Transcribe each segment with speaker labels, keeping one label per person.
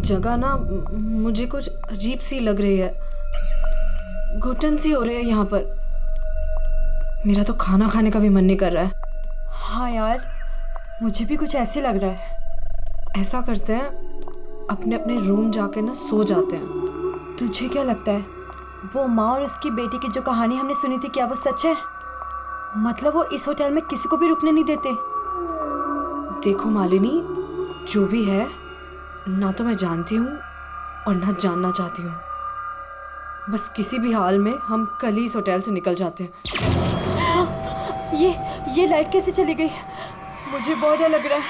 Speaker 1: जगह ना मुझे कुछ अजीब सी लग रही है, घुटन सी हो रही है यहाँ पर। मेरा तो खाना खाने का भी मन नहीं कर रहा है।
Speaker 2: हाँ यार, मुझे भी कुछ ऐसे लग रहा है।
Speaker 1: ऐसा करते हैं, अपने अपने रूम जाके ना सो जाते हैं।
Speaker 2: तुझे क्या लगता है, वो माँ और उसकी बेटी की जो कहानी हमने सुनी थी, क्या वो सच है? मतलब वो इस होटल में किसी को भी रुकने नहीं देते?
Speaker 1: देखो मालिनी, जो भी है, ना तो मैं जानती हूँ और ना जानना चाहती हूँ। बस किसी भी हाल में हम कल ही इस होटल से निकल जाते हैं।
Speaker 2: ये लाइट कैसे चली गई? मुझे बहुत डर लग रहा है।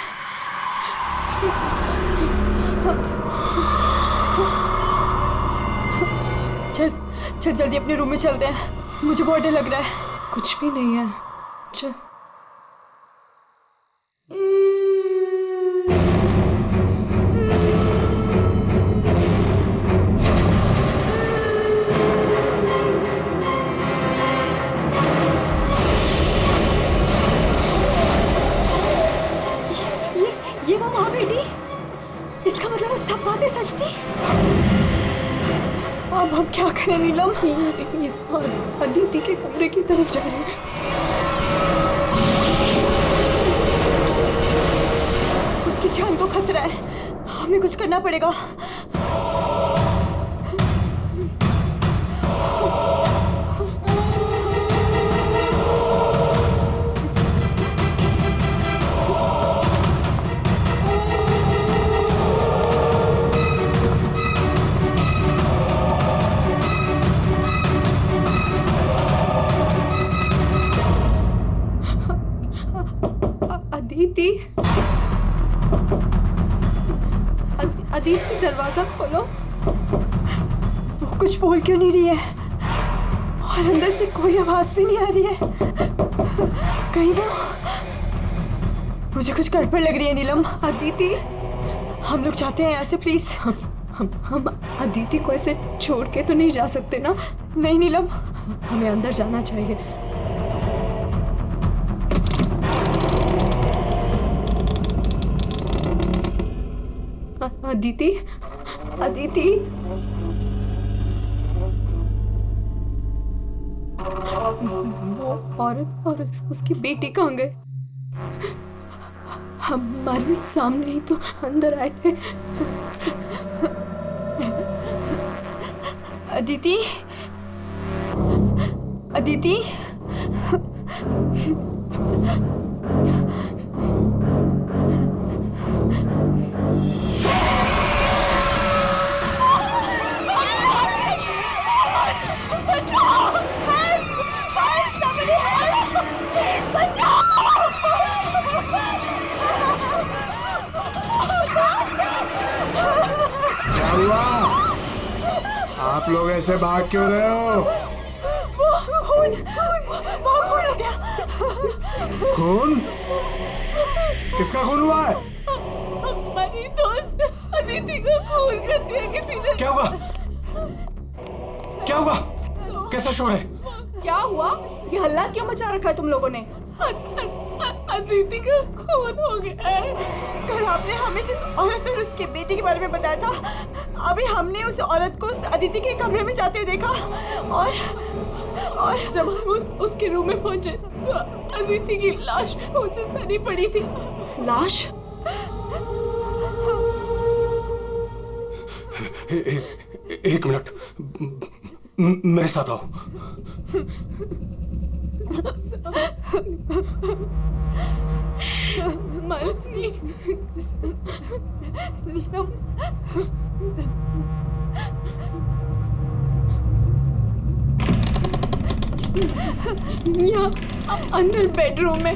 Speaker 2: चल जल्दी अपने रूम में चलते हैं, मुझे बहुत डर लग रहा है।
Speaker 1: कुछ भी नहीं है, चल।
Speaker 2: ये वो माँ बेटी, इसका मतलब वो सब बातें सच थी। अब हम क्या करें नीलम?
Speaker 1: ये अदिति के कमरे की तरफ जा रहे हैं।
Speaker 2: उसकी जान को खतरा है, हमें कुछ करना पड़ेगा।
Speaker 1: अदिति, दरवाजा खोलो।
Speaker 2: वो कुछ बोल क्यों नहीं रही है? और अंदर से कोई आवाज भी नहीं आ रही है। कहीं वो, मुझे कुछ गड़बड़ लग रही है नीलम।
Speaker 1: अदिति,
Speaker 2: हम लोग जाते हैं यहाँ से, प्लीज।
Speaker 1: हम अदिति को ऐसे छोड़ के तो नहीं जा सकते ना?
Speaker 2: नहीं नीलम,
Speaker 1: हमें अंदर जाना चाहिए। अदिति, अदिति, वो औरत और उसकी बेटी कहाँ गए? हमारे सामने ही तो अंदर आए थे।
Speaker 2: अदिति, अदिति,
Speaker 3: आप लोग ऐसे भाग क्यों रहे हो?
Speaker 2: वो खून हो गया।
Speaker 3: खून? किसका खून हुआ है?
Speaker 2: हमारी दोस्त अदिति को खून कर दिया किसी ने।
Speaker 4: क्या हुआ? क्या हुआ? कैसा शोर है?
Speaker 2: क्या हुआ? ये हल्ला क्यों मचा रखा है तुम लोगों ने? अदिति का खून हो गया है। कल आपने हमें जिस औरत और उसके बेटे के बारे में बताया था, अभी हमने उस औरत को उस अदिति के कमरे में जाते हुए देखा और
Speaker 1: जब हम उसके रूम में पहुंचे तो अदिति की लाश उनसे सनी पड़ी थी।
Speaker 2: लाश?
Speaker 4: एक मिनट, मेरे साथ आओ।
Speaker 1: मालिनी,
Speaker 2: नीलम,
Speaker 1: यहाँ अंदर बेडरूम में।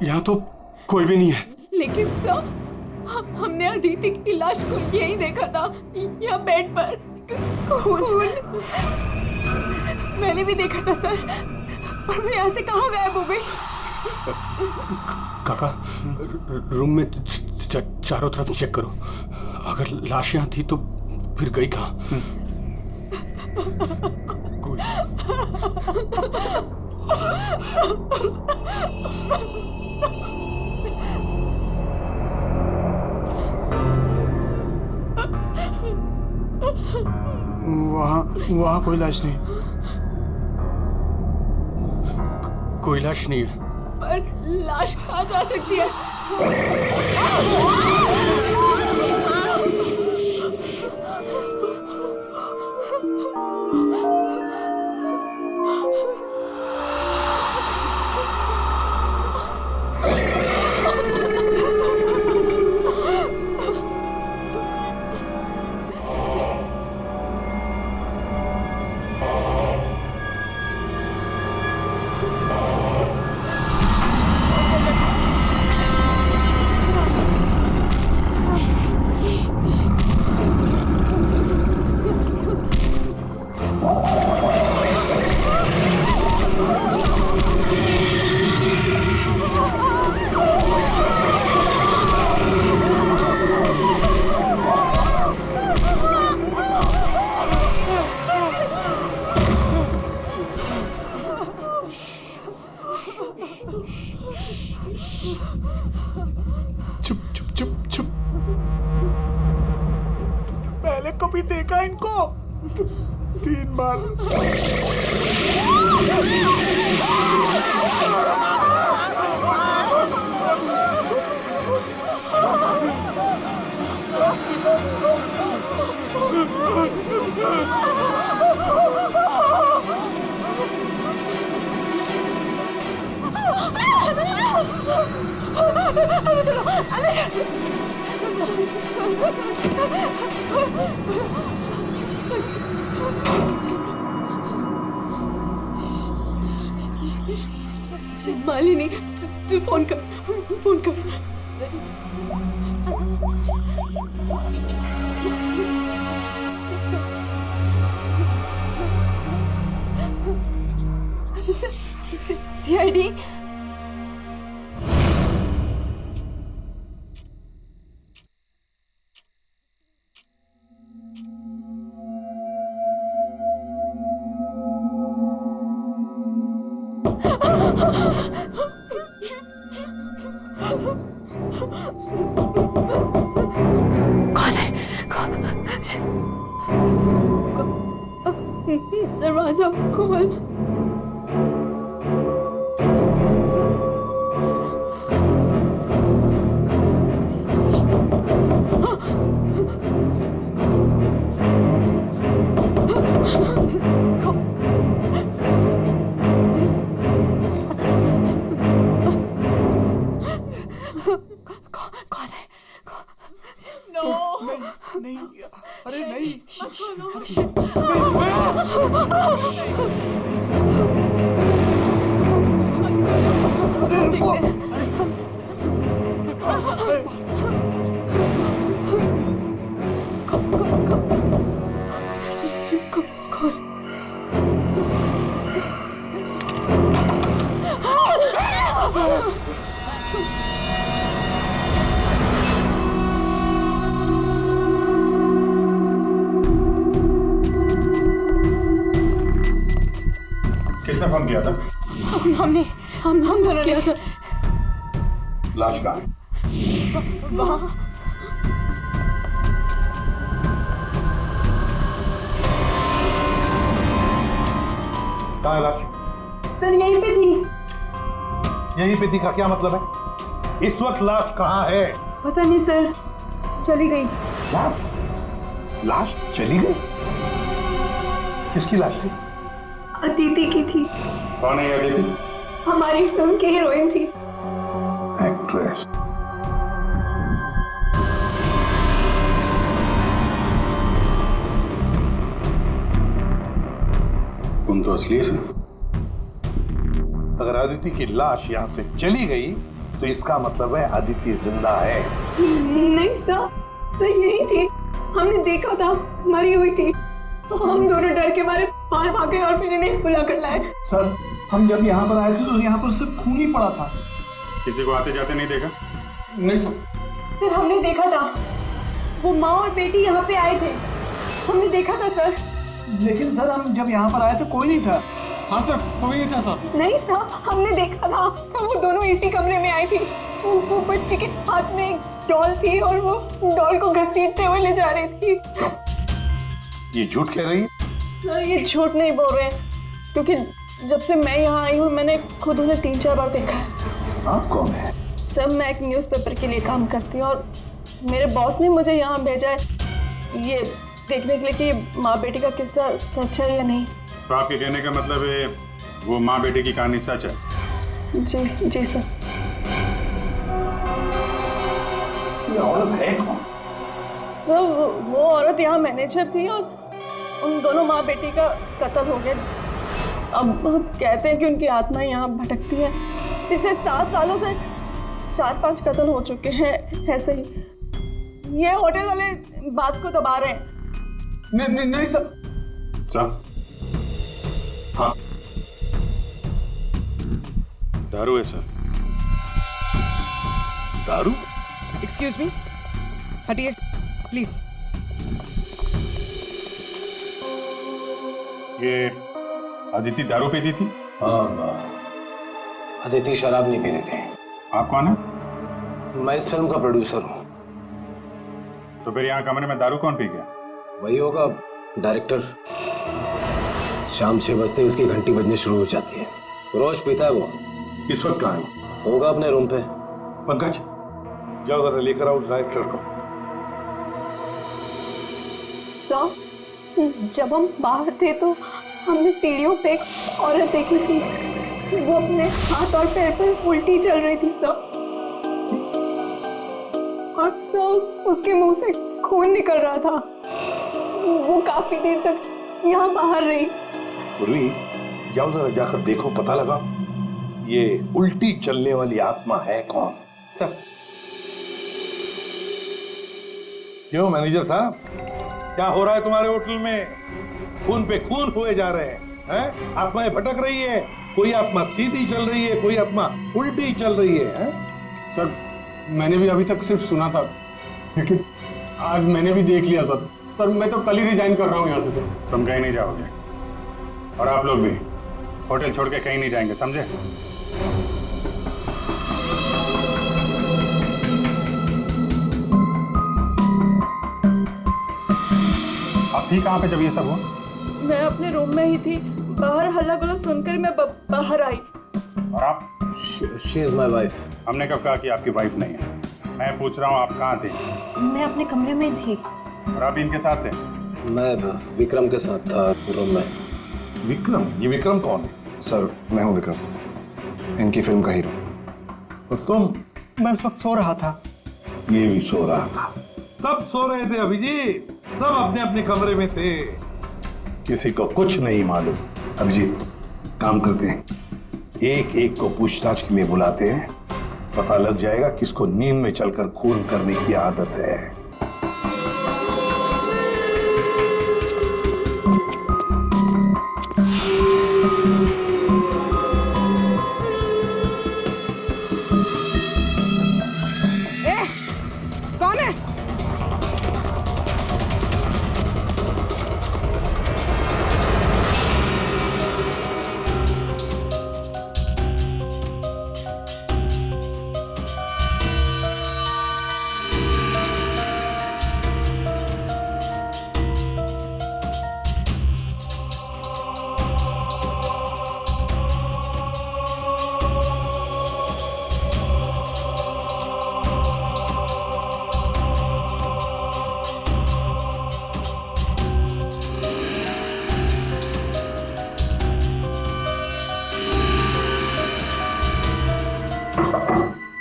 Speaker 4: यहाँ तो कोई भी नहीं है।
Speaker 1: लेकिन सर, हमने अदिति की लाश को यही देखा था, यहाँ बेड पर खून।
Speaker 2: मैंने भी देखा था सर, और वो यहाँ से कहाँ गायब हो गई?
Speaker 4: काका, रूम में चारों तरफ चेक करो। अगर लाश यहाँ थी तो फिर गई कहाँ?
Speaker 3: वहाँ कोई लाश नहीं।
Speaker 4: कोई लाश नहीं है।
Speaker 1: पर लाश कहाँ जा सकती है?
Speaker 3: चुप चुप चुप चुप। पहले कभी देखा इनको? 3 बार।
Speaker 1: मालिनी, तू फोन कर, फोन कर।
Speaker 2: सीआईडी।
Speaker 1: दरवाजा खोल।
Speaker 2: कौन है?
Speaker 3: नहीं, अरे नहीं। अरे रुको।
Speaker 4: किसने फोन किया था?
Speaker 2: हमने हम दोनों
Speaker 1: किया था।
Speaker 5: लाश कहाँ है?
Speaker 2: वहाँ
Speaker 5: कहाँ है लाश?
Speaker 2: सर यहीं पे थी।
Speaker 5: यहीं पे थी का क्या मतलब है? इस वक्त लाश कहाँ है?
Speaker 2: पता नहीं सर, चली गई।
Speaker 5: क्या? लाश चली गई? किसकी लाश थी?
Speaker 1: अदिति की थी।
Speaker 5: कौन है ये अदिति?
Speaker 1: हमारी फिल्म की हीरोइन थी।
Speaker 5: एक्ट्रेस। तुम तो असली से। अगर अदिति की लाश यहाँ से चली गई तो इसका मतलब है अदिति जिंदा है।
Speaker 1: नहीं सर यही थी। हमने देखा था मरी हुई थी। तो हम दोनों डर के मारे बाहर भागे और फिर इन्हें बुला कर लाए।
Speaker 5: सर
Speaker 3: हम जब यहाँ पर आए थे तो यहाँ पर सिर्फ खून ही पड़ा था।
Speaker 4: किसी को आते जाते नहीं देखा?
Speaker 3: नहीं सर।
Speaker 2: सर हमने देखा था, वो माँ और बेटी यहाँ पे आए थे, हमने देखा था सर।
Speaker 3: लेकिन सर हम जब यहाँ पर आए थे कोई नहीं था। हाँ सर, कोई नहीं था सर।
Speaker 2: नहीं सर, हमने देखा था, वो दोनों इसी कमरे में आई थी। वो बच्ची के हाथ में एक डॉल थी और वो डॉल को घसीटते हुए ले जा रही थी।
Speaker 5: ये झूठ कह रही है?
Speaker 2: सर ये झूठ नहीं बोल रहे हैं, क्योंकि जब से मैं यहाँ आई हूँ मैंने खुद उन्हें 3-4 बार देखा है।
Speaker 5: आप कौन है?
Speaker 2: सर मैं एक न्यूज़पेपर के लिए काम करती हूँ और मेरे बॉस ने मुझे यहाँ भेजा है ये देखने के लिए कि माँ बेटी का किस्सा सच है या नहीं।
Speaker 4: तो आपके कहने का मतलब है वो माँ बेटे की कहानी सच है?
Speaker 2: जी सर।
Speaker 5: ये औरत है कौन?
Speaker 2: तो वो औरत यहाँ मैनेजर थी और उन दोनों माँ बेटी का कत्ल हो गया। अब कहते हैं कि उनकी आत्मा यहाँ भटकती है। पिछले 7 सालों से 4-5 कत्ल हो चुके हैं ऐसे ही। ये होटल वाले बात को दबा रहे हैं।
Speaker 3: नहीं सर।
Speaker 4: सर हाँ, दारू है सर।
Speaker 5: दारू?
Speaker 1: एक्सक्यूज मी, हटिए प्लीज।
Speaker 4: ये अदिति दारू पीती थी?
Speaker 6: हाँ, अदिति शराब नहीं पीती थी।
Speaker 4: आप कौन है?
Speaker 6: मैं इस फिल्म का प्रोड्यूसर हूँ।
Speaker 4: तो फिर यहाँ कमरे में दारू कौन पी गया?
Speaker 6: वही होगा डायरेक्टर। शाम 6 बजते ही उसकी घंटी बजनी शुरू हो जाती है। रोज पीता है वो।
Speaker 5: इस वक्त कहाँ है?
Speaker 6: होगा अपने रूम पे।
Speaker 5: पंकज, जाओ जरा लेकर आओ उस डायरेक्टर को।
Speaker 2: सर जब हम बाहर थे तो हमने सीढ़ियों पे एक औरत देखी थी, वो अपने हाथ और पैर पर उल्टी चल रही थी सर। और सर उसके मुंह से खून निकल रहा था। वो काफी देर तक यहाँ बाहर रही।
Speaker 5: पूर्वी, जाओ जरा जाकर देखो, पता लगा ये उल्टी चलने वाली आत्मा है कौन।
Speaker 6: सर
Speaker 5: क्यों मैनेजर साहब, क्या हो रहा है तुम्हारे होटल में? खून पे खून हुए जा रहे हैं? आत्माएं भटक रही है, कोई आत्मा सीधी चल रही है, कोई आत्मा उल्टी चल रही है?
Speaker 4: सर मैंने भी अभी तक सिर्फ सुना था, लेकिन आज मैंने भी देख लिया सर। सर मैं तो कल ही रिजाइन कर रहा हूँ यहाँ से सर। तुम कहीं नहीं जाओगे और आप लोग भी होटल छोड़ के कहीं नहीं जाएंगे, समझे? आप थी कहाँ पे जब ये सब हुआ?
Speaker 2: मैं अपने रूम में ही थी, बाहर हल्ला गुल्ला सुनकर मैं बाहर आई।
Speaker 4: और आप?
Speaker 6: She is my wife.
Speaker 4: हमने कब कहा कि आपकी वाइफ नहीं है? मैं पूछ रहा हूँ आप कहाँ थे?
Speaker 2: मैं अपने कमरे में थी।
Speaker 4: और आप इनके साथ थे?
Speaker 6: मैं विक्रम के साथ था रूम में।
Speaker 5: विक्रम? ये विक्रम कौन है?
Speaker 7: सर मैं हूँ विक्रम, इनकी फिल्म का हीरो।
Speaker 5: और तुम?
Speaker 3: मैं उस वक्त सो रहा था।
Speaker 5: ये भी सो रहा था। सब सो रहे थे अभिजीत, सब अपने अपने कमरे में थे, किसी को कुछ नहीं मालूम। अभिजीत, काम करते हैं, एक एक को पूछताछ के लिए बुलाते हैं, पता लग जाएगा किसको नींद में चलकर खून करने की आदत है।
Speaker 1: कौन है?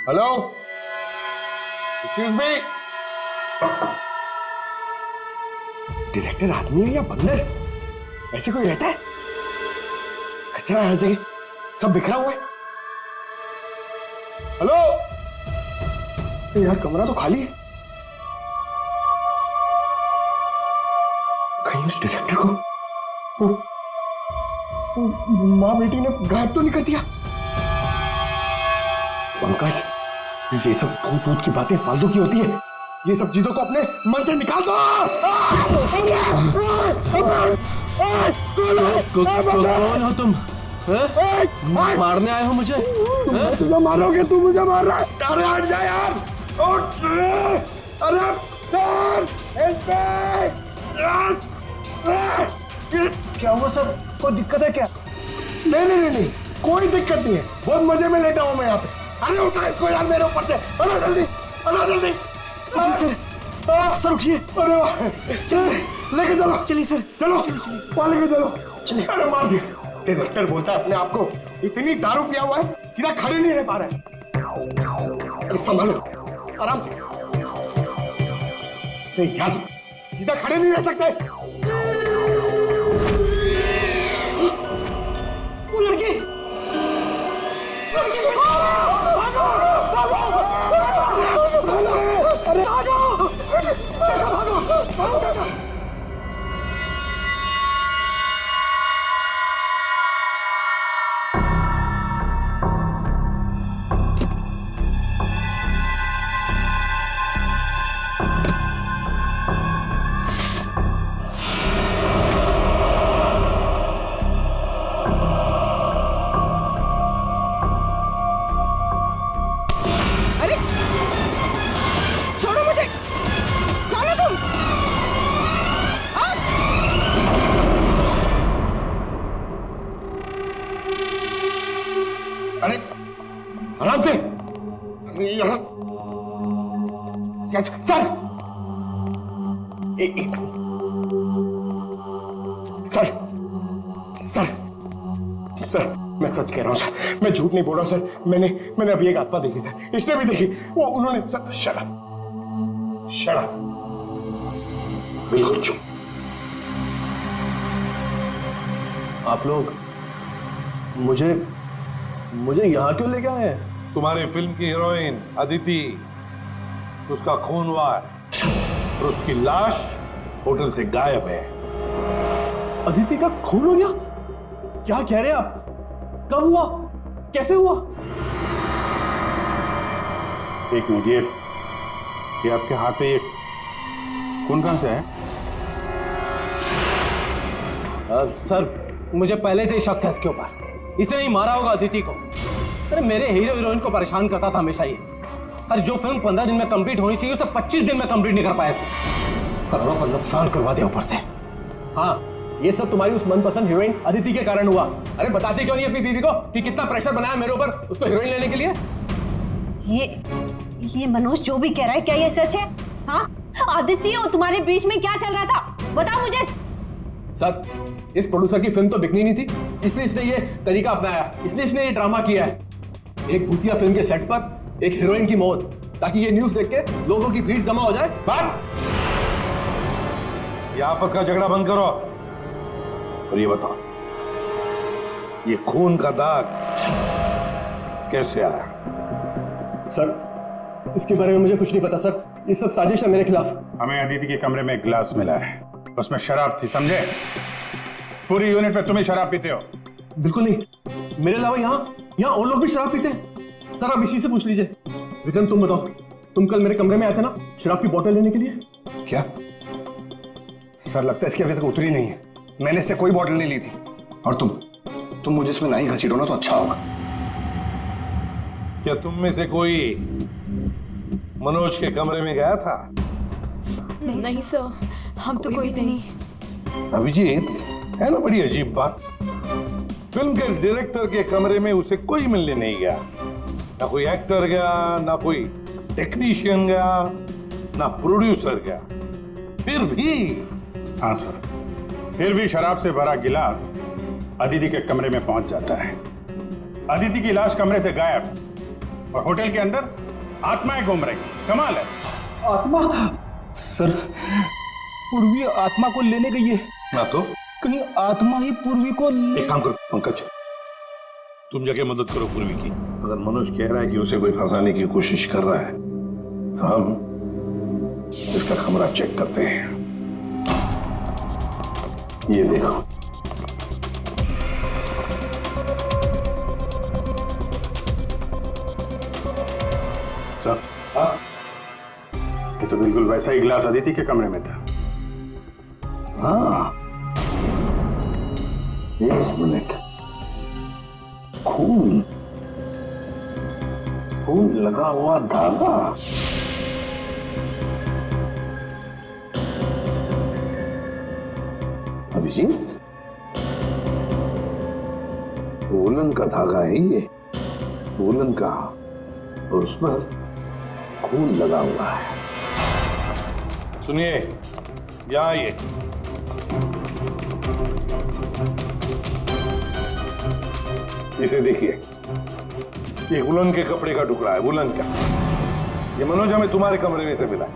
Speaker 5: Hello, excuse me.
Speaker 7: डायरेक्टर आदमी है या बंदर? ऐसे कोई रहता है? कचरा हर जगह, सब बिखरा हुआ है। हेलो यार, कमरा तो खाली है। कहीं उस डायरेक्टर को वो माँ बेटी ने गायब तो नहीं कर दिया? पंकज, ये सब भूत भूत की बातें फालतू की होती है। ये सब चीजों को अपने मन से निकाल दो।
Speaker 6: कौन हो तुम? मारने आए हो मुझे?
Speaker 7: तुझे मारोगे, तू मुझे मार रहा है। अरे हट जा यार, उठ। अरे क्या हुआ सर? कोई दिक्कत है क्या? नहीं, कोई दिक्कत नहीं है। बहुत मजे में लेटा हूं मैं यहाँ पे। अरे उठा इसको यार मेरे ऊपर से। अरे जल्दी। सर उठिए। अरे वाह, लेके चलो। चलिए सर, चलो वहाँ लेके चलो। चलिए। अरे मार दिया। डायरेक्टर बोलता है अपने आप को इतनी दारू पिया हुआ है सीधा खड़े नहीं रह पा रहा है। अरे संभालो, आराम से। अरे यार सीधा खड़े नहीं रह सकते। वो लड़की अरे भागो।
Speaker 2: छोड़ो मुझे, चलो तुम।
Speaker 7: अरे आराम से। सर सर मैं सच कह रहा हूँ सर, मैं झूठ नहीं बोल रहा हूँ सर। मैंने अभी एक आत्मा देखी सर, इसने भी देखी। वो उन्होंने सर शट अप बिल्कुल चुप।
Speaker 8: आप लोग मुझे यहाँ क्यों लेके आए हैं?
Speaker 5: तुम्हारी फिल्म की हीरोइन अदिति, उसका खून हुआ है और उसकी लाश होटल से गायब है।
Speaker 8: अदिति का खून हो गया? क्या कह रहे हैं आप? कब हुआ? कैसे हुआ?
Speaker 4: एक मिनट, ये आपके हाथ पे ये खून कहां से है?
Speaker 6: सर मुझे पहले से ही शक था इसके ऊपर। इसने ही मारा होगा अदिति को। अरे मेरे हीरो हीरोइन को परेशान करता था हमेशा ये। अरे जो फिल्म 15 दिन में कंप्लीट होनी चाहिए उसे 25 दिन में कंप्लीट नहीं कर पाया इसने। करोड़ों का नुकसान करवा दिया ऊपर से।
Speaker 8: हाँ, ये सब तुम्हारी उस मनपसंद हीरोइन अदिति के कारण हुआ। अरे बताती क्यों नहीं अपनी बीवी को कि कितना प्रेशर बनाया मेरे ऊपर उसको हीरोइन लेने के लिए?
Speaker 9: ये मनोज जो भी कह रहा है, क्या ये सच है? हाँ, आदित्य और तुम्हारे बीच में क्या चल रहा था? बताओ मुझे।
Speaker 8: सर, इस प्रोड्यूसर की फिल्म तो बिकनी नहीं थी, इसलिए इसने ये तरीका अपनाया, इसने ये ड्रामा किया है। एक भूतिया फिल्म के सेट पर एक हीरोइन की मौत, ताकि ये न्यूज़ देख के लोगों की भीड़ जमा हो जाए।
Speaker 5: बस, ये आपस का झगड़ा बंद करो और ये बताओ, ये खून का दाग कैसे आया?
Speaker 8: सर, इसके बारे में मुझे कुछ नहीं पता सर। ये सब साजिश है मेरे खिलाफ।
Speaker 4: हमें अदिति के कमरे में एक गिलास मिला है, उसमें शराब थी, समझे? पूरी यूनिट में तुम ही शराब पीते हो।
Speaker 8: बिल्कुल नहीं, मेरे अलावा यहाँ और लोग भी शराब पीते हैं। सर आप इसी से पूछ लीजिए। विक्रम तुम बताओ, तुम कल मेरे कमरे में आए थे ना शराब की बोतल लेने के लिए?
Speaker 7: क्या सर, लगता है इसकी अभी तक उतरी नहीं है। मैंने इससे कोई बोतल नहीं ली थी। और तुम मुझे इसमें ना ही घसीटो ना तो अच्छा होगा।
Speaker 5: क्या तुम में से कोई मनोज के कमरे में गया था?
Speaker 2: नहीं सर, हम तो कोई भी नहीं।
Speaker 5: अभिजीत, है ना बड़ी अजीब बात। फिल्म के डायरेक्टर के कमरे में उसे कोई मिलने नहीं गया। ना कोई एक्टर गया, ना कोई टेक्नीशियन गया, ना प्रोड्यूसर गया। फिर भी
Speaker 4: हाँ सर, फिर भी शराब से भरा गिलास अदिति के कमरे में पहुंच जाता है। अदिति की लाश कमरे से गायब और होटल के अंदर आत्माएं घूम रही। कमाल है।
Speaker 10: आत्मा? सर, पूर्वी आत्मा को लेने गई है।
Speaker 5: ना तो
Speaker 10: कहीं आत्मा ही पूर्वी को
Speaker 5: एक काम करो पंकज, तुम जाके मदद करो पूर्वी की। अगर मनोज कह रहा है कि उसे कोई फंसाने की कोशिश कर रहा है तो हम इसका कमरा चेक करते हैं। ये देखो,
Speaker 4: साहब,
Speaker 5: हाँ
Speaker 4: ये तो बिल्कुल वैसा ही गिलास अदिति के कमरे में था।
Speaker 5: हाँ, एक मिनट, खून खून लगा हुआ धागा। अभिजीत, वूलन का धागा है ये, वूलन का, और उस पर खून लगा हुआ है। सुनिए, यहाँ आइए। इसे देखिए, ये वुलन के कपड़े का टुकड़ा है, वुलन का। ये मनोज हमें तुम्हारे कमरे में से मिला है।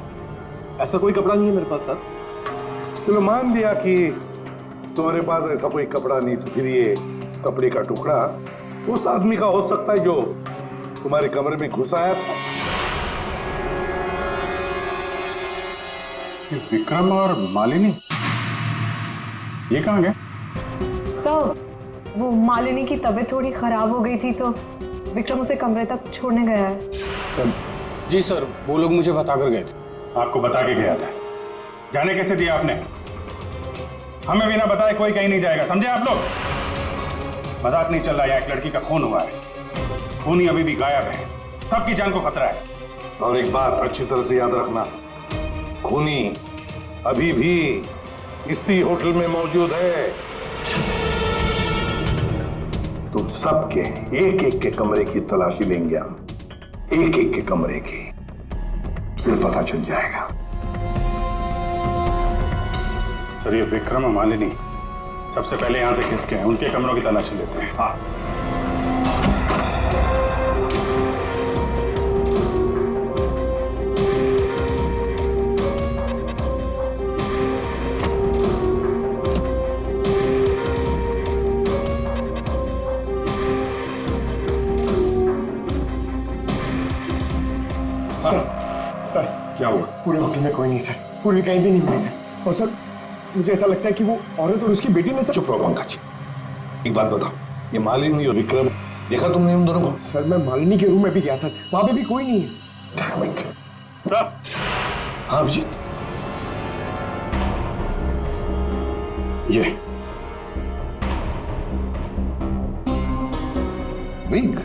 Speaker 8: ऐसा कोई कपड़ा नहीं है मेरे पास सर।
Speaker 5: चलो मान लिया कि तुम्हारे पास ऐसा कोई कपड़ा नहीं, तो फिर ये कपड़े का टुकड़ा उस आदमी का हो सकता है जो तुम्हारे कमरे में घुस आया था।
Speaker 4: ये विक्रम और मालिनी ये कहाँ गए?
Speaker 1: सर, वो मालिनी की तबीयत थोड़ी खराब हो गई थी तो विक्रम उसे कमरे तक छोड़ने गया है।
Speaker 6: जी सर, वो लोग मुझे बताकर गए थे।
Speaker 4: आपको बता के गया था? जाने कैसे दिया आपने? हमें बिना बताए कोई कहीं नहीं जाएगा, समझे आप लोग? मजाक नहीं चल रहा है, एक लड़की का खून हुआ है, खूनी अभी भी गायब है, सबकी जान को खतरा है।
Speaker 5: और एक बात अच्छी तरह से याद रखना, खूनी अभी भी इसी होटल में मौजूद है। तो सबके एक एक के कमरे की तलाशी लेंगे हम, एक एक के कमरे की, फिर पता चल जाएगा।
Speaker 4: सर, ये विक्रम और मालिनी सबसे पहले यहां से खिसके हैं, उनके कमरों की तलाशी लेते हैं।
Speaker 5: हाँ,
Speaker 7: सर,
Speaker 5: क्या हुआ?
Speaker 7: पूरे ऑफिस में कोई नहीं सर, पूरी कहीं भी नहीं मिली सर। और सर, मुझे ऐसा लगता है कि वो औरत और उसकी बेटी ने सर।
Speaker 5: चुप रहो पंकज, एक बात बताओ, ये मालिनी और विक्रम देखा तुमने उन दोनों को?
Speaker 7: सर, मैं मालिनी के रूम में भी गया सर, वहां पे भी कोई नहीं है।
Speaker 5: Damn it.
Speaker 4: सर,
Speaker 5: हाँ अभिजीत,
Speaker 4: ये
Speaker 5: विग,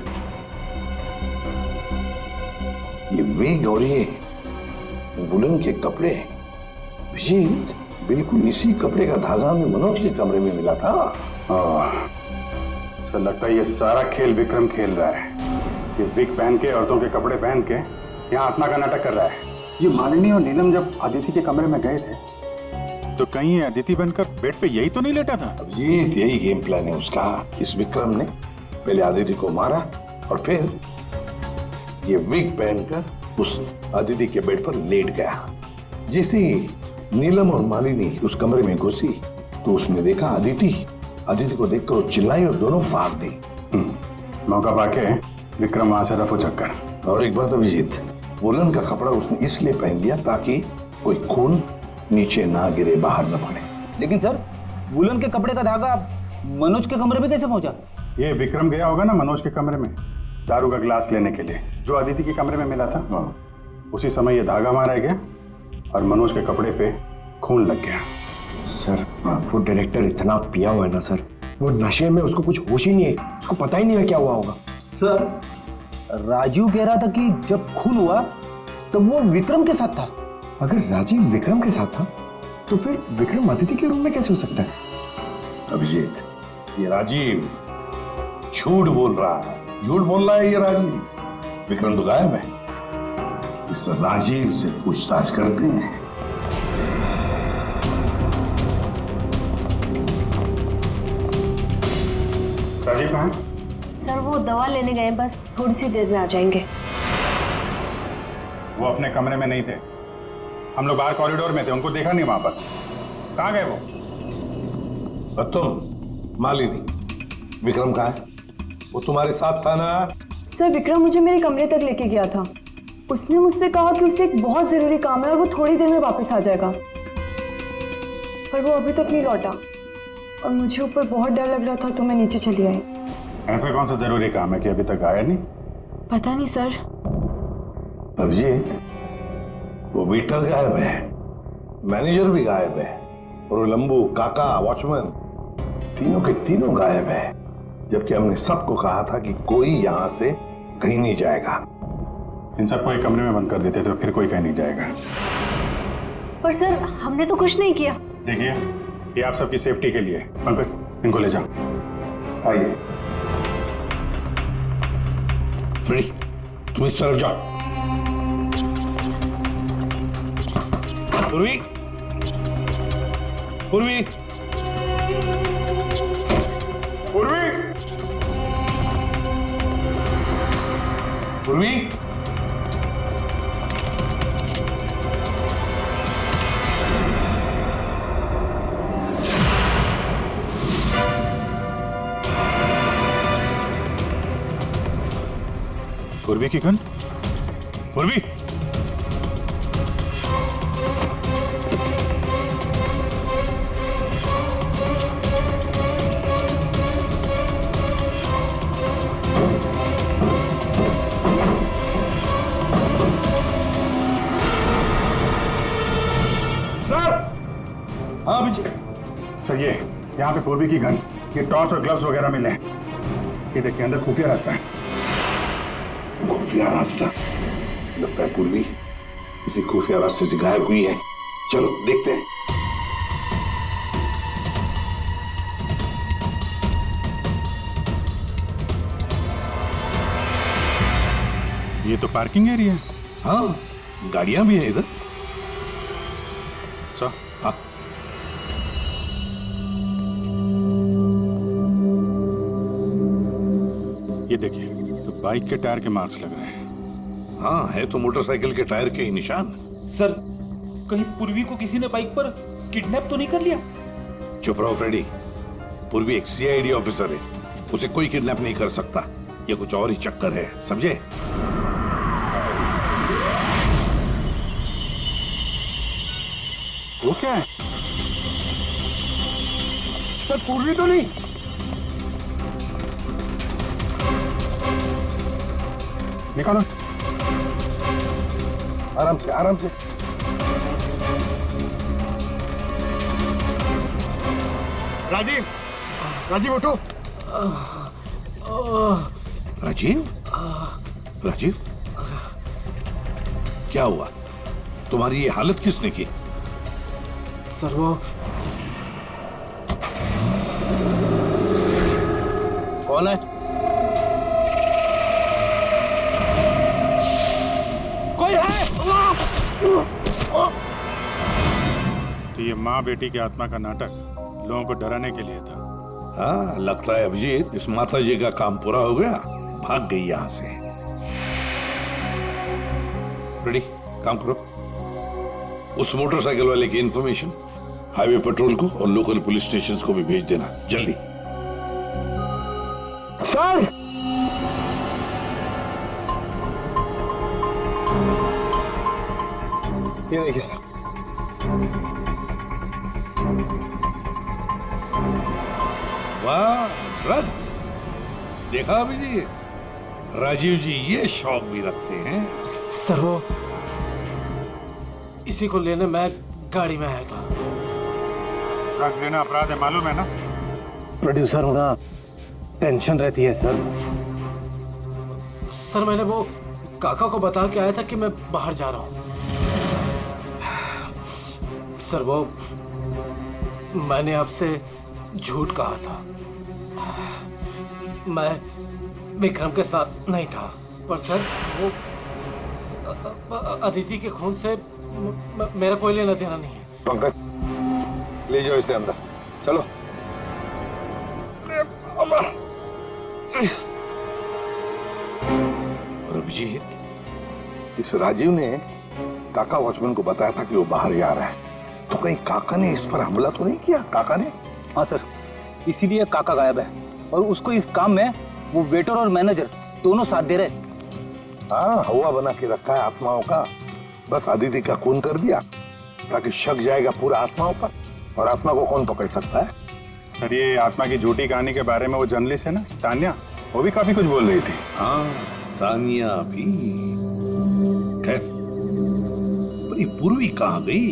Speaker 5: ये विग और ये वुलन के कपड़े, अभिजीत बिल्कुल इसी कपड़े का धागा हमें मनोज के कमरे में मिला था।
Speaker 4: सर, लगता है ये सारा खेल विक्रम खेल रहा है। ये विग पहन के, औरतों के कपड़े पहन के यहाँ आत्मा का नाटक कर रहा है। ये मालिनी और नीलम जब अदिति के कमरे में गए थे तो कहीं ये अदिति बनकर बेड पे यही तो नहीं लेटा था?
Speaker 5: अभिजीत, यही गेम प्लान है उसका। इस विक्रम ने पहले अदिति को मारा और फिर ये विग पहनकर उस अदिति के बेड पर लेट गया। जैसे ही नीलम और मालिनी उस कमरे में घुसी तो उसने देखा अदिति को देखकर वो चिल्लाई और दोनों भाग गई।
Speaker 4: मौका पाके विक्रम वहां से रफू चक्कर।
Speaker 5: और एक बात अभिजीत, वुलन का कपड़ा उसने इसलिए पहन लिया ताकि कोई खून नीचे ना गिरे, बाहर न पड़े।
Speaker 10: लेकिन सर, वुलन के कपड़े का धागा मनोज के कमरे में कैसे पहुंचा?
Speaker 4: ये विक्रम गया होगा ना मनोज के कमरे में दारू का गिलास लेने के लिए, जो अदिति के कमरे में मिला था। उसी समय ये धागा मारा गया और मनोज के कपड़े पे खून लग गया।
Speaker 7: सर, वो डायरेक्टर इतना पिया हुआ है ना सर, वो नशे में उसको कुछ होश ही नहीं है, उसको पता ही नहीं है क्या हुआ होगा।
Speaker 10: सर, राजीव कह रहा था कि जब खून हुआ तब वो विक्रम के साथ था।
Speaker 7: अगर राजीव विक्रम के साथ था तो फिर विक्रम अदिति के रूम में कैसे हो सकता है?
Speaker 5: अभिजीत, ये राजीव झूठ बोल रहा है, झूठ बोल रहा है ये राजीव। विक्रम तो गायब है। इस राजीव से पूछताछ करते हैं।
Speaker 4: राजीव कहाँ?
Speaker 9: सर, वो दवा लेने गए, बस थोड़ी सी देर में आ जाएंगे।
Speaker 4: वो अपने कमरे में नहीं थे, हम लोग बाहर कॉरिडोर में थे, उनको देखा नहीं वहां पर। कहाँ गए वो?
Speaker 5: और तुम मालिनी, विक्रम कहाँ है? वो तुम्हारे साथ था ना?
Speaker 2: सर, विक्रम मुझे मेरे कमरे तक लेके गया था। उसने मुझसे कहा कि उसे एक बहुत जरूरी काम है और वो थोड़ी देर में वापस आ जाएगा, पर वो अभी तक नहीं लौटा और मुझे ऊपर बहुत डर लग रहा था तो मैं नीचे चली आई।
Speaker 4: ऐसा कौन सा जरूरी काम है कि अभी तक आया नहीं?
Speaker 2: पता नहीं सर,
Speaker 5: अभिजीत, वो वेटर गायब है, मैनेजर भी गायब है, और वो लंबू, काका, वॉचमैन, तीनों के तीनों गायब है। जबकि हमने सबको कहा था कि कोई यहां से कहीं नहीं जाएगा।
Speaker 4: इन सबको एक कमरे में बंद कर देते तो फिर कोई कहीं नहीं जाएगा।
Speaker 9: पर सर हमने तो कुछ नहीं किया।
Speaker 4: देखिए, ये आप सबकी सेफ्टी के लिए। पंकज, इनको ले जाओ। आइए।
Speaker 5: फ्रेडी, तुम इस तरफ जाओ। पूर्वी, पूर्वी,
Speaker 4: पूर्वी,
Speaker 5: पूर्वी,
Speaker 4: पूर्वी की गन। पूर्वी,
Speaker 5: हाँ अभिजीत।
Speaker 4: सर ये यहाँ पे पूर्वी की गन, ये टॉर्च और ग्लव्स वगैरह मिले हैं। ये देखिए, अंदर खुफिया रास्ता है।
Speaker 5: खुफिया रास्ता? लगता है पूर्वी किसी खुफिया रास्ते से गायब हुई है। चलो देखते हैं।
Speaker 4: ये तो पार्किंग एरिया है।
Speaker 5: हाँ, गाड़ियां भी है इधर।
Speaker 4: सर,
Speaker 5: हाँ,
Speaker 4: ये देखिए, तो बाइक के टायर के मार्क्स लग रहे हैं।
Speaker 5: हाँ, है तो मोटरसाइकिल के टायर के ही निशान।
Speaker 3: सर, कहीं पूर्वी को किसी ने बाइक पर किडनैप तो नहीं कर लिया?
Speaker 5: चुप रहो फ्रेडी। पूर्वी एक सीआईडी ऑफिसर है, उसे कोई किडनैप नहीं कर सकता। ये कुछ और ही चक्कर है, समझे?
Speaker 4: वो क्या है?
Speaker 7: सर पूर्वी तो नहीं?
Speaker 4: निकालो।
Speaker 5: आराम से, आराम से।
Speaker 7: राजीव, राजीव उठो।
Speaker 5: राजीव, राजीव, क्या हुआ? तुम्हारी ये हालत किसने की?
Speaker 6: सर वो कौन है? कोई है?
Speaker 4: तो ये माँ बेटी की आत्मा का नाटक लोगों को डराने के लिए था।
Speaker 5: हाँ, लगता है अभिजीत इस माता जी का काम पूरा हो गया, भाग गई यहां से। रेडी, काम करो। उस मोटरसाइकिल वाले की इंफॉर्मेशन हाईवे पेट्रोल को और लोकल पुलिस स्टेशंस को भी भेज देना, जल्दी।
Speaker 7: सर, ये देखिए सर।
Speaker 5: वाह, ड्रग्स। देखा अभिजीत, राजीव जी ये शौक भी रखते हैं।
Speaker 6: सर वो इसी को लेने मैं गाड़ी में आया था।
Speaker 4: ड्रग्स लेना अपराध है, मालूम है ना?
Speaker 6: प्रोड्यूसर होना टेंशन रहती है सर। सर मैंने वो काका को बता के आया था कि मैं बाहर जा रहा हूँ। सर वो मैंने आपसे झूठ कहा था। मैं विक्रम के साथ नहीं था, पर सर वो अदिति के खून से मेरा कोई लेना देना नहीं है।
Speaker 5: पंकज, ले जाओ इसे अंदर, चलो। और अभिजीत, इस राजीव ने काका वॉचमैन को बताया था कि वो बाहर जा रहा है, तो कहीं काका ने इस पर हमला तो नहीं किया? काका ने?
Speaker 10: हाँ सर, इसीलिए काका गायब है और उसको इस काम में वो वेटर और मैनेजर दोनों साथ दे रहे।
Speaker 5: हाँ, हवा बना के रखा है आत्माओं का। बस आदिति का खून कर दिया ताकि शक जाएगा पूरा आत्माओं पर, और आत्मा को कौन पकड़ सकता है?
Speaker 4: सर ये आत्मा की झूठी कहानी के बारे में वो जर्नलिस्ट है ना, तान्या, वो भी काफी कुछ बोल रही थी।
Speaker 5: हाँ, तानिया भी। खैर, पर ये पूर्वी कहाँ गई?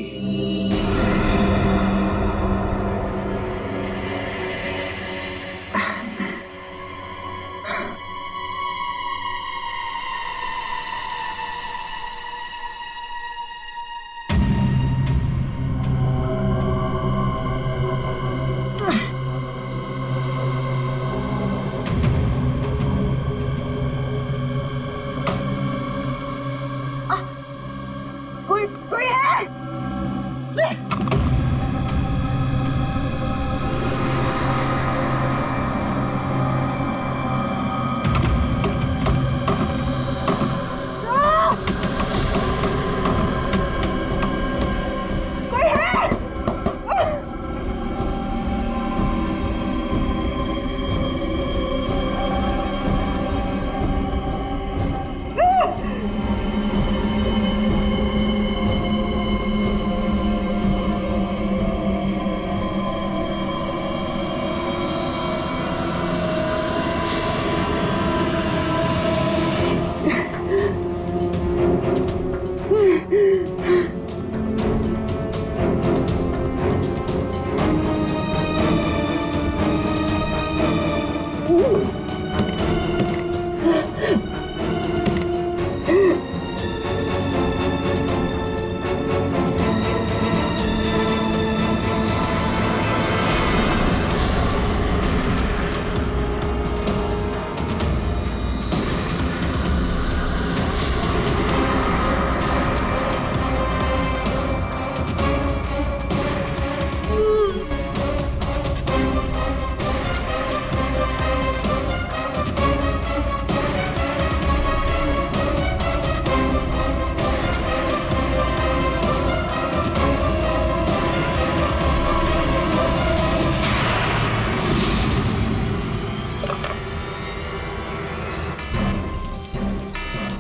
Speaker 2: कोई है?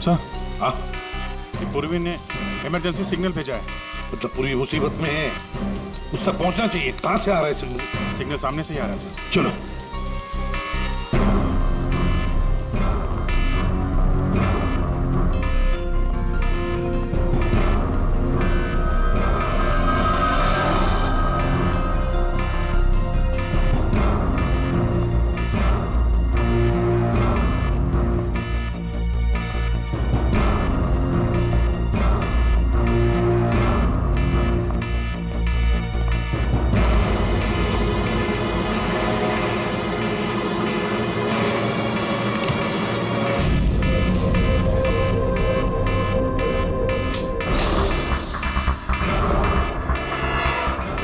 Speaker 4: सर,
Speaker 5: हाँ,
Speaker 4: पूर्वी ने इमरजेंसी सिग्नल भेजा है।
Speaker 5: मतलब पूरी मुसीबत में है, उस तक पहुंचना चाहिए। कहां से आ रहा है सिग्नल?
Speaker 4: सिग्नल सामने से ही आ रहा है सर।
Speaker 5: चलो।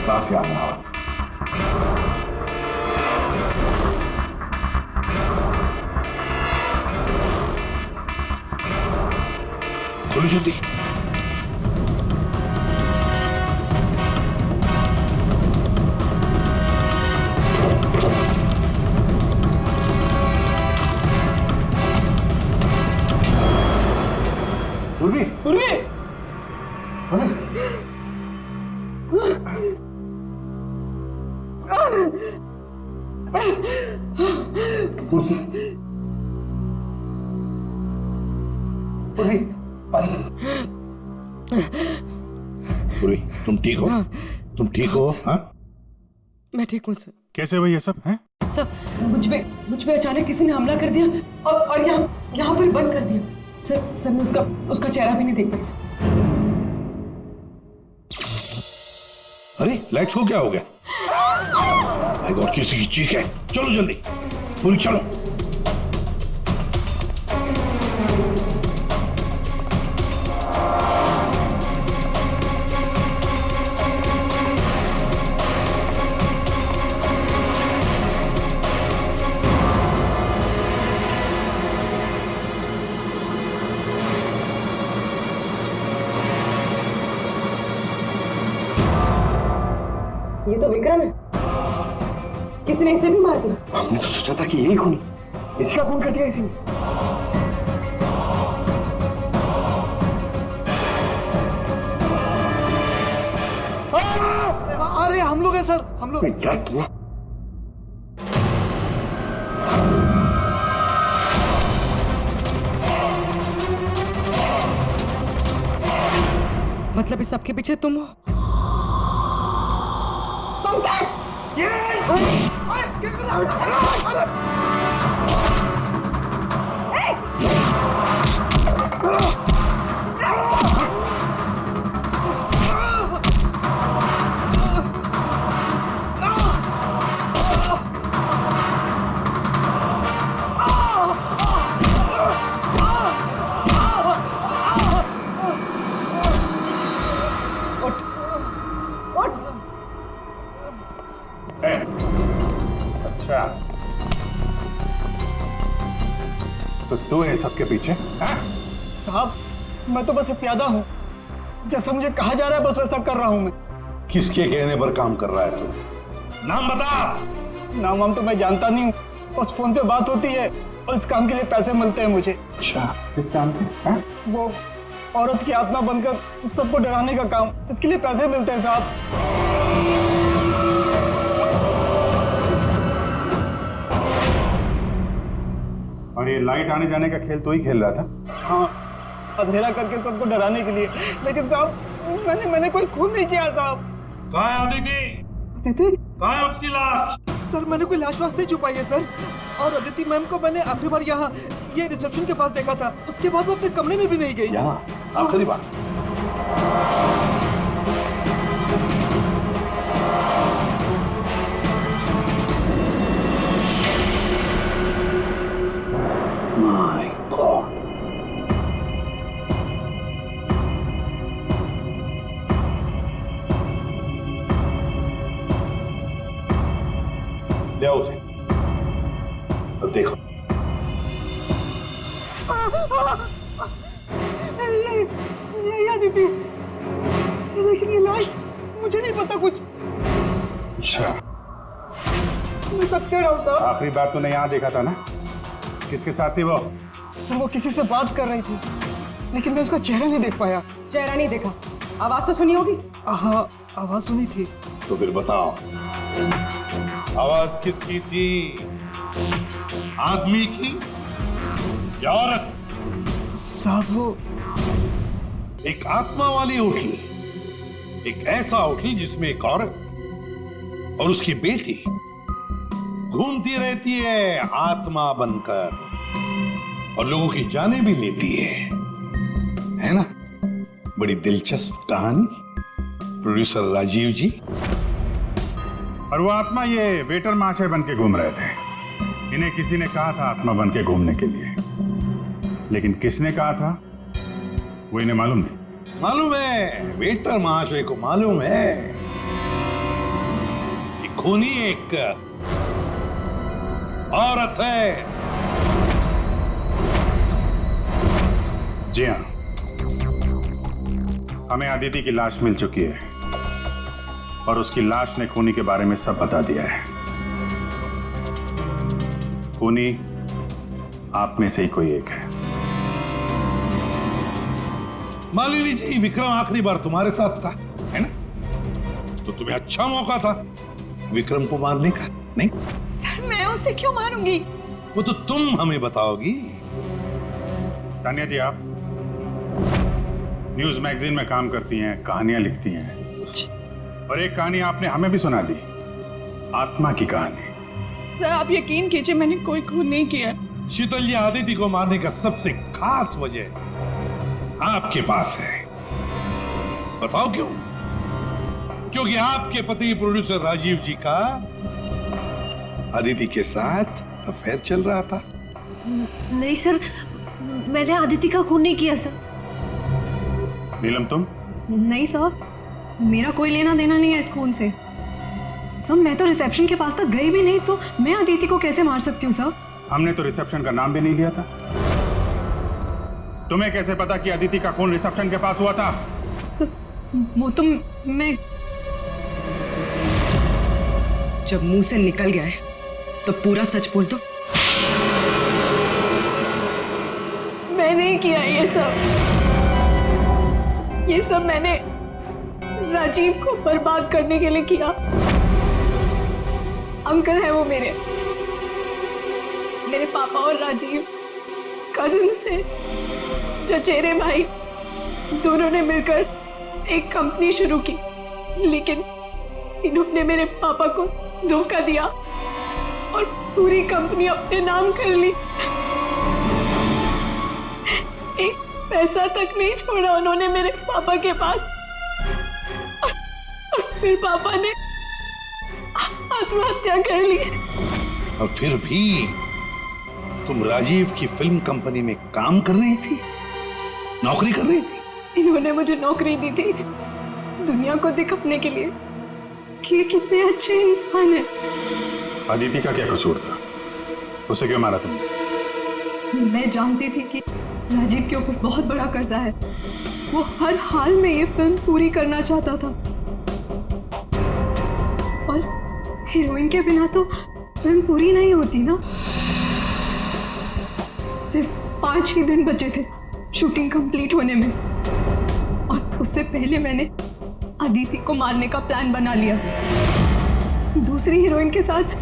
Speaker 5: कहां से आ रहा है? चलो जल्दी। पूर्वी,
Speaker 2: पूर्वी!
Speaker 5: कुर्सी। पूर्वी, पूर्वी, तुम ठीक हो?
Speaker 1: हाँ।
Speaker 5: तुम ठीक हो? हाँ?
Speaker 1: मैं ठीक हूँ सर।
Speaker 4: कैसे हुई ये सब है?
Speaker 1: सर, मुझ पे अचानक किसी ने हमला कर दिया और यहाँ पर बंद कर दिया। सर मैं उसका चेहरा भी नहीं देख पाई सर।
Speaker 5: अरे लाइट्स को क्या हो गया? माय गॉड, किसी की चीख है। चलो जल्दी, पूरी चलो।
Speaker 1: ये तो विक्रम है। किसी ने इसे भी मार दिया।
Speaker 7: हमने तो सोचा था कि यही खूनी, इसका खून कर दिया इसी ने। अरे हम लोग हैं सर, हम लोग। क्या किया?
Speaker 1: मतलब इस सबके पीछे तुम हो?
Speaker 4: अच्छा, तो तू है सबके पीछे?
Speaker 3: साहब, मैं तो बस एक प्यादा हूँ। जैसा मुझे कहा जा रहा है बस वैसा कर रहा हूँ मैं।
Speaker 5: किसके कहने पर काम कर रहा है तू? नाम बता।
Speaker 3: नाम वाम तो मैं जानता नहीं हूँ, बस फोन पे बात होती है और इस काम के लिए पैसे मिलते हैं मुझे।
Speaker 4: अच्छा, किस काम के?
Speaker 3: वो औरत की आत्मा बनकर सबको डराने का काम, इसके लिए पैसे मिलते हैं साहब।
Speaker 4: और ये लाइट आने जाने का खेल तो ही खेल रहा था?
Speaker 3: हाँ, अंधेरा करके सबको डराने के लिए। लेकिन साहब मैंने कोई खून नहीं किया साहब।
Speaker 5: कहाँ है अदिति?
Speaker 3: अदिति?
Speaker 5: कहाँ है उसकी लाश?
Speaker 3: सर मैंने कोई लाश वाश नहीं छुपाई है सर। और अदिति मैम को मैंने आखिरी बार यहाँ ये रिसेप्शन के पास देखा था, उसके बाद वो अपने कमरे में भी नहीं गई।
Speaker 5: यहाँ आखिरी बार? My God. ले आओ उसे। अब देखो।
Speaker 3: ये अदिति, लेकिन ये लाश मुझे नहीं पता कुछ।
Speaker 4: अच्छा,
Speaker 3: मैं सच कह रहा हूँ साहब।
Speaker 4: आखिरी बार तूने यहाँ देखा था ना? किसके साथ थी वो?
Speaker 3: सर वो किसी से बात कर रही थी, लेकिन मैं उसका चेहरा नहीं देख पाया।
Speaker 1: चेहरा नहीं देखा, आवाज तो सुनी होगी?
Speaker 3: हाँ, आवाज सुनी थी।
Speaker 5: तो फिर बताओ, आवाज किसकी थी? आदमी की या औरत?
Speaker 3: साहब वो
Speaker 5: एक आत्मा वाली होटल, एक ऐसा होटल जिसमें एक औरत और उसकी बेटी घूमती रहती है आत्मा बनकर और लोगों की जानें भी लेती है ना? बड़ी दिलचस्प कहानी, प्रोड्यूसर राजीव जी।
Speaker 4: और वो आत्मा ये वेटर महाशय बन के घूम रहे थे। इन्हें किसी ने कहा था आत्मा बन के घूमने के लिए, लेकिन किसने कहा था वो इन्हें मालूम नहीं।
Speaker 5: मालूम है, वेटर महाशय को मालूम है कि खूनी एक औरत है।
Speaker 4: जी हाँ, हमें अदिति की लाश मिल चुकी है और उसकी लाश ने खूनी के बारे में सब बता दिया है। खूनी आप में से ही कोई एक है।
Speaker 5: मालिनी जी, विक्रम आखिरी बार तुम्हारे साथ था, है ना? तो तुम्हें अच्छा मौका था विक्रम को मारने का, नहीं?
Speaker 2: सर मैं उसे क्यों मारूंगी?
Speaker 5: वो तो तुम हमें बताओगी।
Speaker 4: तानिया जी, आप न्यूज मैगजीन में काम करती हैं, कहानियां लिखती हैं, और एक कहानी आपने हमें भी सुना दी, आत्मा की कहानी।
Speaker 2: सर आप यकीन कीजिए, मैंने कोई खून नहीं किया।
Speaker 5: शीतल जी, आदिति को मारने का सबसे खास वजह आपके पास है। बताओ क्यों? क्योंकि आपके पति प्रोड्यूसर राजीव जी का आदिति के साथ अफेयर चल रहा था।
Speaker 9: नहीं सर, मैंने आदिति का खून नहीं किया सर।
Speaker 4: नीलम तुम?
Speaker 1: नहीं सर, मेरा कोई लेना देना नहीं है इस खून से। सर मैं तो रिसेप्शन के पास तक गई भी नहीं, तो मैं अदिति को कैसे मार सकती हूँ सर?
Speaker 4: हमने तो रिसेप्शन का नाम भी नहीं लिया था। तुम्हें कैसे पता कि अदिति का खून रिसेप्शन के पास हुआ था?
Speaker 1: सर वो तो मैं, जब मुंह से निकल गया है तो पूरा सच बोल दो।
Speaker 2: मैं नहीं किया ये सब मैंने राजीव को बर्बाद करने के लिए किया। अंकल है वो मेरे पापा और राजीव कजिन्स थे, चचेरे भाई, दोनों ने मिलकर एक कंपनी शुरू की, लेकिन इन्होंने मेरे पापा को धोखा दिया और पूरी कंपनी अपने नाम कर ली। एक पैसा तक नहीं छोड़ा उन्होंने मेरे पापा के पास। और फिर पापा ने आत्महत्या कर ली।
Speaker 5: और फिर भी तुम राजीव की फिल्म कंपनी में काम कर रही थी, नौकरी कर रही थी।
Speaker 2: इन्होंने मुझे नौकरी दी थी दुनिया को दिखाने के लिए कि ये कितने अच्छे इंसान हैं।
Speaker 4: अदिति का क्या कसूर था? उसे क्यों मारा तुमने?
Speaker 2: मैं जानती थी कि राजीव के ऊपर बहुत बड़ा कर्जा है। वो हर हाल में ये फिल्म पूरी करना चाहता था और हीरोइन के बिना तो फिल्म पूरी नहीं होती ना। सिर्फ 5 ही दिन बचे थे शूटिंग कंप्लीट होने में और उससे पहले मैंने अदिति को मारने का प्लान बना लिया। दूसरी हीरोइन के साथ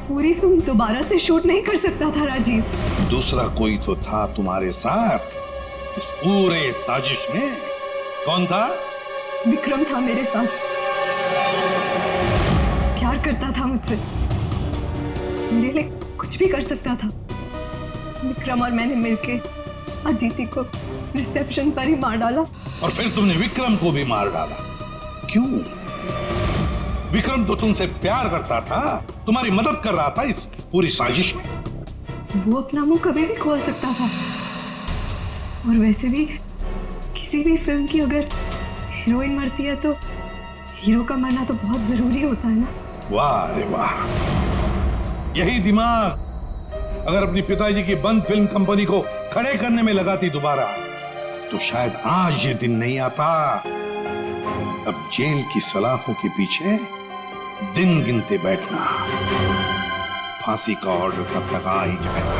Speaker 2: पूरी फिल्म दोबारा से शूट नहीं कर सकता था राजीव।
Speaker 5: दूसरा कोई तो था तुम्हारे साथ इस पूरे साजिश में। कौन था?
Speaker 2: विक्रम था मेरे साथ। प्यार करता था मुझसे, मेरे लिए कुछ भी कर सकता था। विक्रम और मैंने मिलके अदिति को रिसेप्शन पर ही मार डाला।
Speaker 5: और फिर तुमने विक्रम को भी मार डाला। क्यों? विक्रम तो तुमसे प्यार करता था, तुम्हारी मदद कर रहा था इस पूरी साजिश में।
Speaker 2: वो अपना मुंह कभी भी खोल सकता था। और वैसे भी किसी भी फिल्म की अगर हीरोइन मरती है तो हीरो का मरना तो बहुत जरूरी होता है ना।
Speaker 5: वाह रे वाह, यही दिमाग अगर अपनी पिताजी की बंद फिल्म कंपनी को खड़े करने में लगाती दोबारा, तो शायद आज ये दिन नहीं आता। अब जेल की सलाखों के पीछे दिन गिनते बैठना। फांसी का ऑर्डर कब तक आ ही जाएगा।